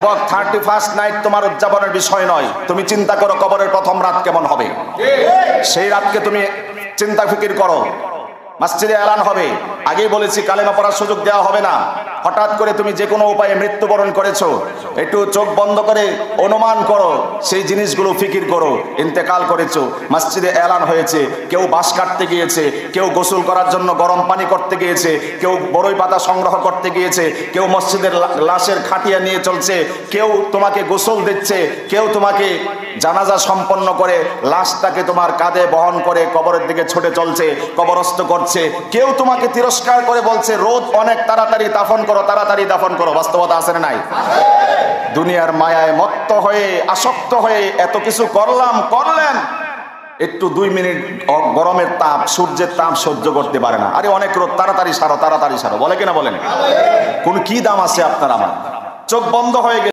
31st night তোমার উদযাপনের বিষয় নয়। তুমি চিন্তা করো কবরের প্রথম রাত কেমন হবে, সেই রাতকে তুমি চিন্তা ফিকির করো। মসজিদে এলান হবে, আগেই বলেছি কালেমা পড়ার সুযোগ দেওয়া হবে না। হঠাৎ করে তুমি যে কোনো উপায়ে মৃত্যুবরণ করেছো, একটু চোখ বন্ধ করে অনুমান করো, সেই জিনিসগুলো ফিকির করো। ইন্তেকাল করেছো, মসজিদে এলান হয়েছে, কেউ বাঁশ কাটতে গিয়েছে, কেউ গোসল করার জন্য গরম পানি করতে গিয়েছে, কেউ বড়ই পাতা সংগ্রহ করতে গিয়েছে, কেউ মসজিদের লাশের খাটিয়া নিয়ে চলছে, কেউ তোমাকে গোসল দিচ্ছে, কেউ তোমাকে জানাজা সম্পন্ন করে লাশটাকে তোমার কাঁধে বহন করে কবরের দিকে ছুটে চলছে, কবরস্থ করছে। কেউ তোমাকে তিরস্কার করে বলছে রোদ অনেক, তাড়াতাড়ি দাফন করো, তাড়াতাড়ি দাফন করো। বাস্তবতা আছে না নাই? দুনিয়ার মায়ায় মত্ত হয়ে আসক্ত হয়ে এত কিছু করলেন, একটু 2 মিনিট গরমের তাপ, সূর্যের তাপ সহ্য করতে পারে না। আরে অনেক রোদ, তাড়াতাড়ি সারো, তাড়াতাড়ি সারো, বলে কিনা বলেন? কোন কি দাম আছে আপনার আমার? চোখ বন্ধ হয়ে গেছে।